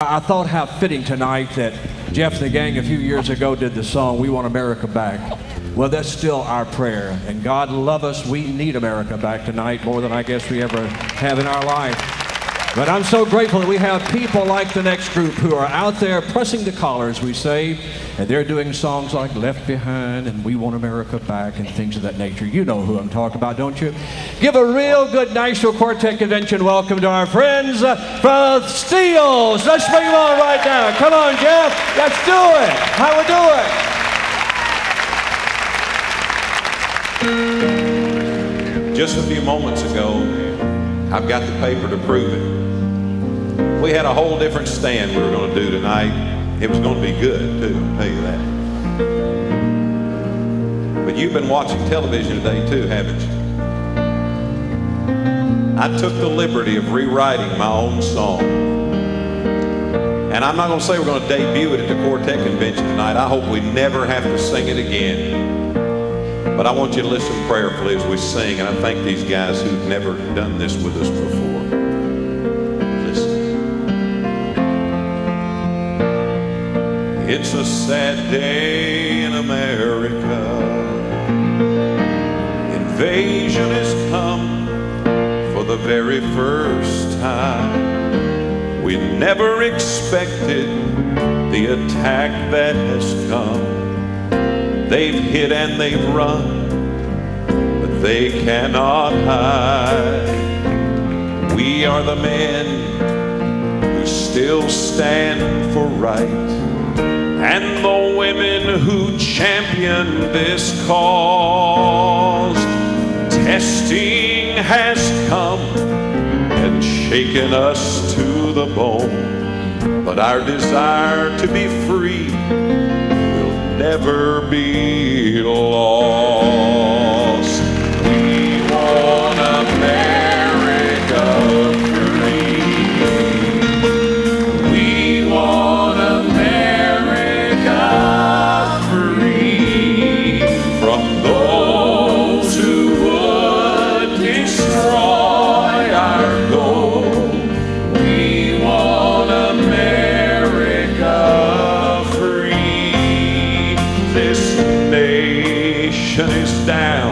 I thought how fitting tonight that Jeff and the gang a few years ago did the song, We Want America Back. Well, that's still our prayer. And God love us, we need America back tonight more than I guess we ever have in our life. But I'm so grateful that we have people like the next group who are out there pressing the collars, we say, and they're doing songs like Left Behind and We Want America Back and things of that nature. You know who I'm talking about, don't you? Give a real good Nashville Quartet Convention welcome to our friends from Steele. So let's bring them on right now. Come on, Jeff. Let's do it. How we do it? Just a few moments ago, I've got the paper to prove it. We had a whole different stand we were going to do tonight. It was going to be good, too, I'll tell you that. But you've been watching television today, too, haven't you? I took the liberty of rewriting my own song. And I'm not going to say we're going to debut it at the Quartet Convention tonight. I hope we never have to sing it again. But I want you to listen prayerfully as we sing, and I thank these guys who've never done this with us before. Listen. It's a sad day in America. Invasion has come for the very first time. We never expected the attack that has come. They've hid and they've run, but they cannot hide. We are the men who still stand for right, and the women who champion this cause. Testing has come and shaken us to the bone, but our desire to be free never be lost. We want America free. We want America free from those who would destroy our gold. We want America free. This nation is down,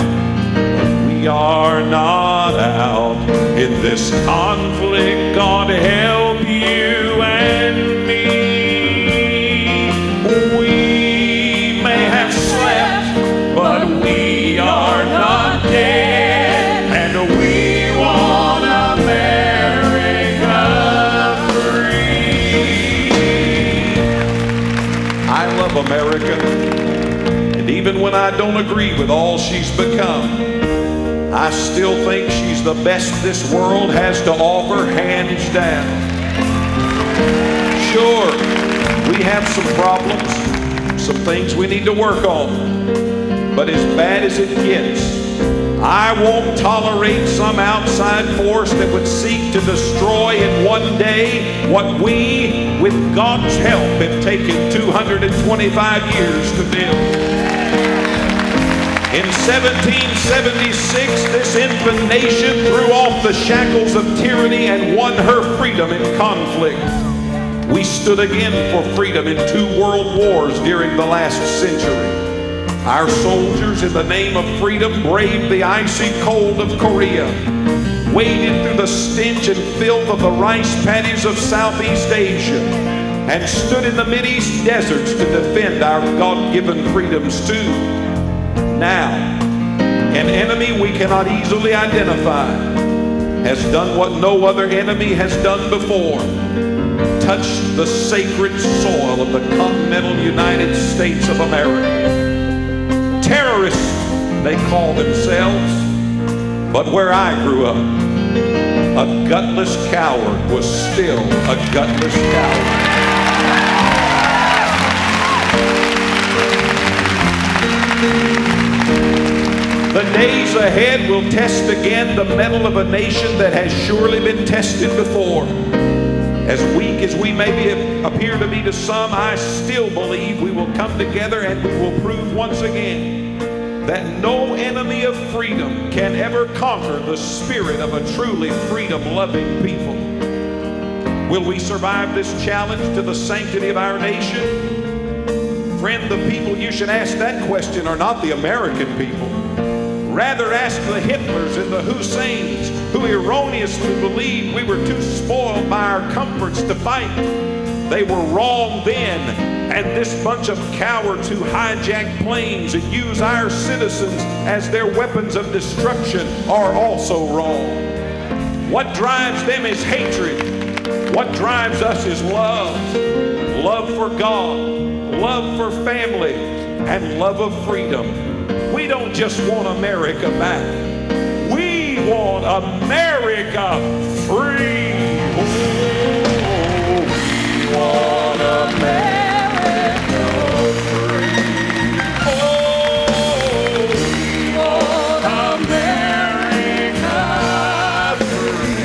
but we are not out. In this conflict, God help you and me. We may have slept, but we are not dead, and we want America free. I love America. Even when I don't agree with all she's become, I still think she's the best this world has to offer, hands down. Sure, we have some problems, some things we need to work on, but as bad as it gets, I won't tolerate some outside force that would seek to destroy in one day what we, with God's help, have taken 225 years to build. In 1776, this infant nation threw off the shackles of tyranny and won her freedom in conflict. We stood again for freedom in 2 world wars during the last century. Our soldiers, in the name of freedom, braved the icy cold of Korea, waded through the stench and filth of the rice paddies of Southeast Asia, and stood in the Mideast deserts to defend our God-given freedoms too. Now, an enemy we cannot easily identify has done what no other enemy has done before: touched the sacred soil of the continental United States of America. Terrorists, they call themselves, but where I grew up, a gutless coward was still a gutless coward. The days ahead will test again the mettle of a nation that has surely been tested before. As weak as we may appear to be to some, I still believe we will come together and we will prove once again that no enemy of freedom can ever conquer the spirit of a truly freedom-loving people. Will we survive this challenge to the sanctity of our nation? Friend, the people you should ask that question are not the American people. Rather ask the Hitlers and the Husseins who erroneously believed we were too spoiled by our comforts to fight. They were wrong then, and this bunch of cowards who hijack planes and use our citizens as their weapons of destruction are also wrong. What drives them is hatred. What drives us is love. Love for God, love for family, and love of freedom. We don't just want America back. We want America free. Oh, we want America free. Oh, we want America free.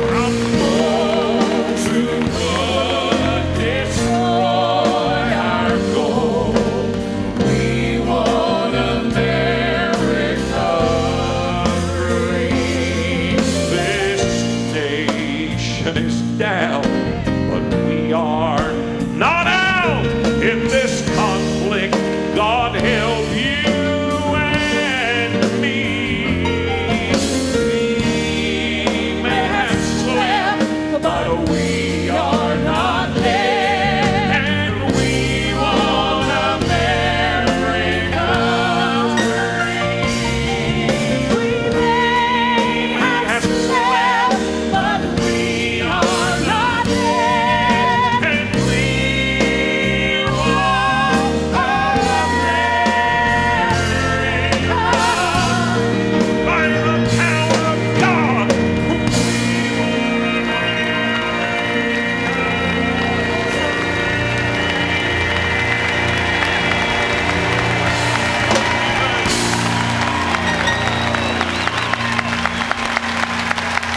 From gold to wood, destroy our gold. We want America free. This nation is down, but we are not out in this conflict. God help you and me. We may have slept, but we are not dead, and we want America free. We may have slept, but we are not dead, and we want America by the power of God.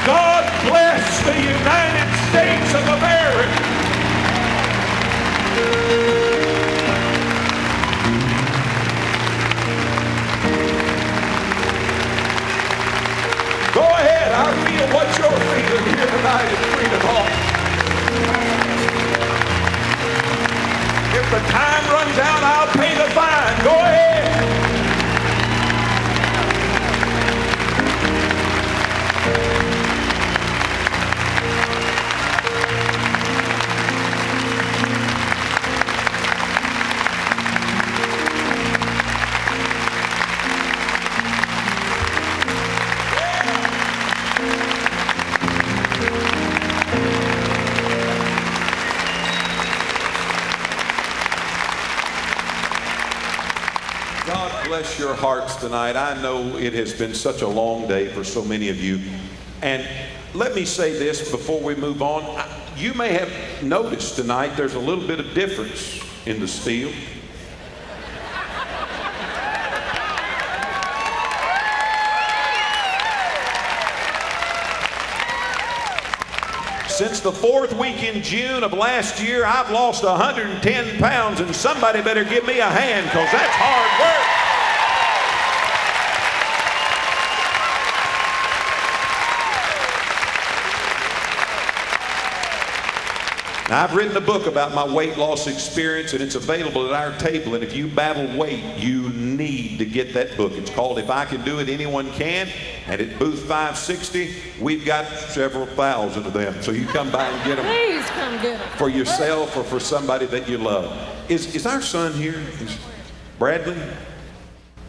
God bless the United States of America. Go ahead, I feel what you're feeling here tonight at Freedom Hall. If the time runs out, I'll pay the fine. Go ahead. God bless your hearts tonight. I know it has been such a long day for so many of you. And let me say this before we move on. You may have noticed tonight there's a little bit of difference in the Steele. Since the 4th week in June of last year, I've lost 110 pounds, and somebody better give me a hand, because that's hard work. Now, I've written a book about my weight loss experience, and it's available at our table. And if you battle weight, you need to get that book. It's called If I Can Do It, Anyone Can. And at booth 560, we've got several thousand of them. So you come by and get them. Please come get them. For yourself or for somebody that you love. Is our son here? Is Bradley?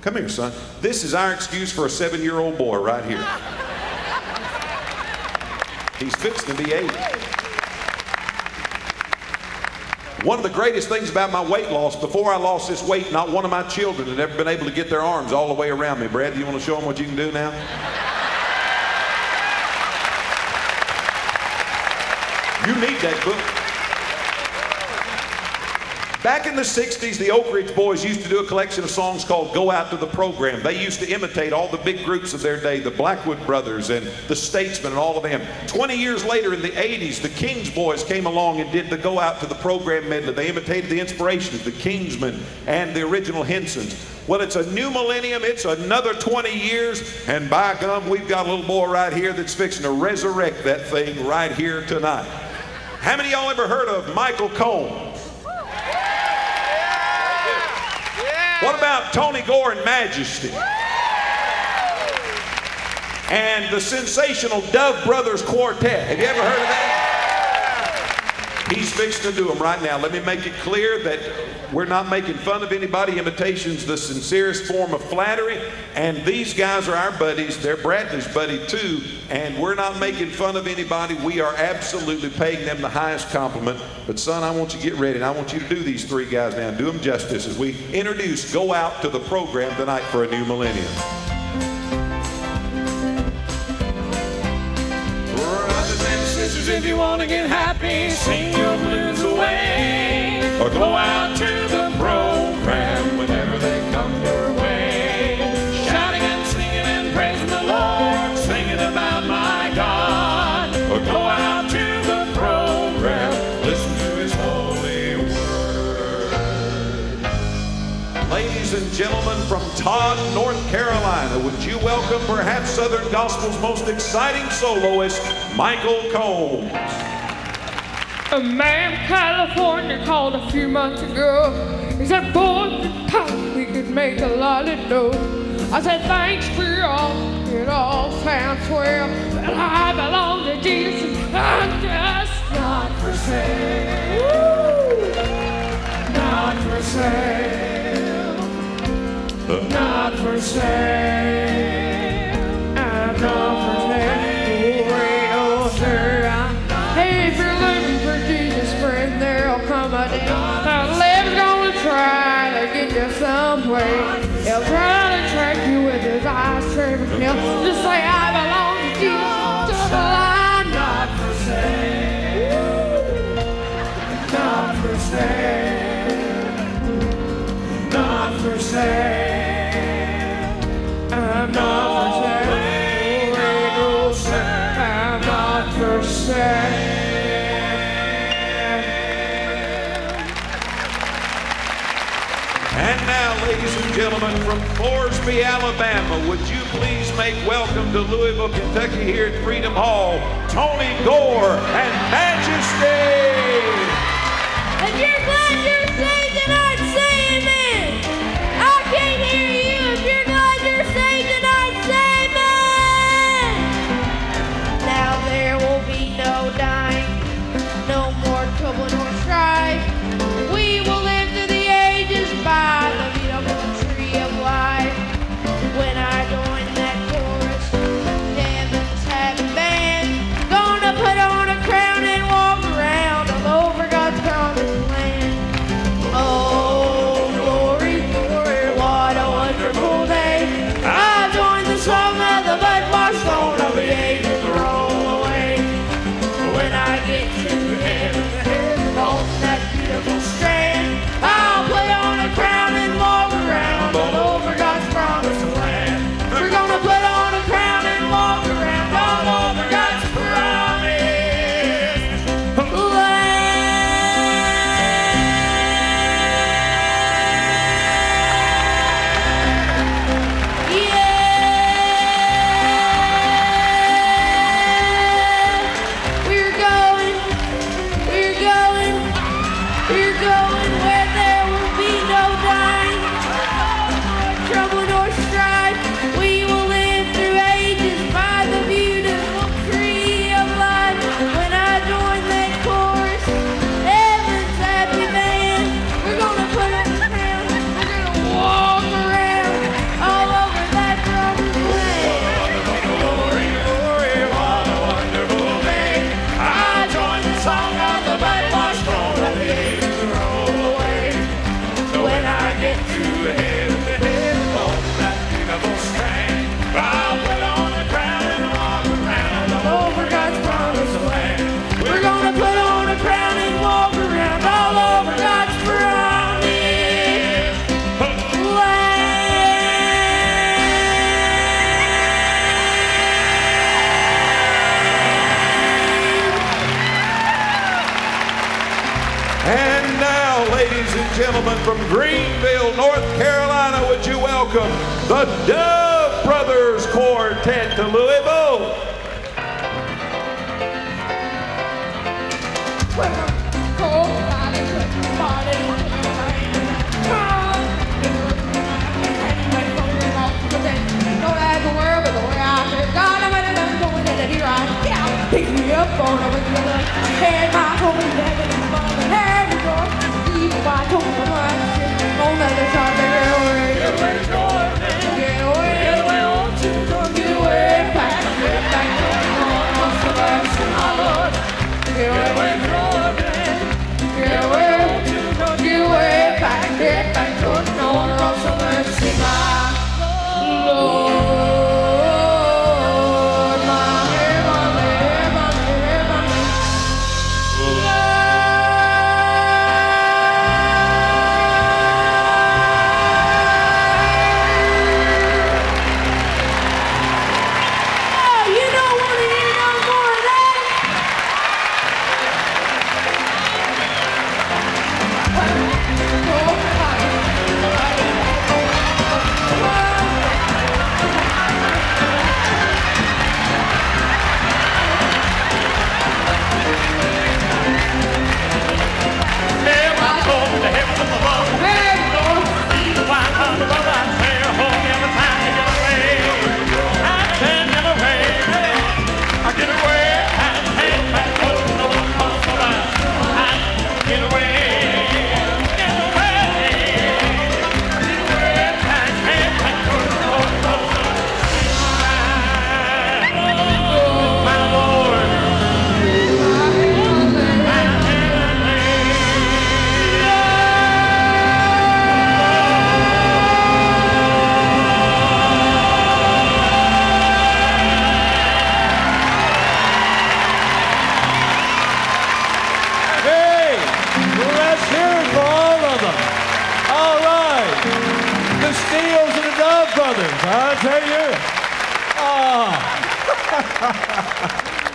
Come here, son. This is our excuse for a 7-year-old boy right here. He's fixing to be 8. One of the greatest things about my weight loss, before I lost this weight, not one of my children had ever been able to get their arms all the way around me. Brad, do you want to show them what you can do now? You need that book. Back in the 60s, the Oak Ridge Boys used to do a collection of songs called Go Out to the Program. They used to imitate all the big groups of their day, the Blackwood Brothers and the Statesmen and all of them. 20 years later in the 80s, the Kings Boys came along and did the Go Out to the Program medley. They imitated the Inspirations, the Kingsmen, and the original Hensons. Well, it's a new millennium. It's another 20 years. And by gum, we've got a little boy right here that's fixing to resurrect that thing right here tonight. How many of y'all ever heard of Michael Combs? What about Tony Gore and Majesty? And the sensational Dove Brothers Quartet. Have you ever heard of that? He's fixing to do them right now. Let me make it clear that we're not making fun of anybody. Imitation's the sincerest form of flattery. And these guys are our buddies. They're Bradley's buddy too. And we're not making fun of anybody. We are absolutely paying them the highest compliment. But son, I want you to get ready. And I want you to do these three guys now. Do them justice as we introduce Go Out to the Program tonight for a new millennium. If you want to get happy, sing your blues away, or go out to the program whenever they come your way, shouting and singing and praising the Lord, singing about my God, or go out to the program, listen to his holy word. Ladies and gentlemen from Todd, North Carolina, would you welcome perhaps Southern Gospel's most exciting soloist, Michael Combs. A man from California called a few months ago. He said, boy, we could make a lot of dough. I said, thanks for all, it all sounds swell, but I belong to Jesus, I'm just not for sale. Woo! Not for sale. Not for sale. I'm not for sale. Hey, if you're looking for Jesus, friend, there'll come a day. Now, Lev's gonna try to get you someplace. He'll try to track you with his eyes straight. He'll just say, I belong to Jesus, to the line. Not for sale. Not for sale. Not for sale. I'm not for sale. I'm not for sale. And now, ladies and gentlemen, from Thorsby, Alabama, would you please make welcome to Louisville, Kentucky here at Freedom Hall, Tony Gore and Majesty. If you're glad you're saved, then I'd say amen. I can't hear you. If you're glad you're saved, then I'd say amen. Now there will be no dying, no more trouble nor strife. We will live through the ages by the beautiful tree of life. When I join that chorus, heaven's happy band, gonna put on a crown and walk around And now, ladies and gentlemen, from Greenville, North Carolina, would you welcome the Dove Brothers Quartet to Louisville? Pick me up on a regular, and my home is heaven and mom and heaven door. Even my home is right, no matter how they get away. Get away, get away, get away, won't you come get away, back, get back, what's the best in my Lord? Get away, get away, won't you come get away, back, get back, no one wants the best in my Lord. Steeles and the Dove Brothers, I tell you.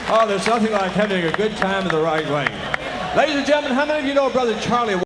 Oh, there's nothing like having a good time in the right way. Ladies and gentlemen, how many of you know Brother Charlie?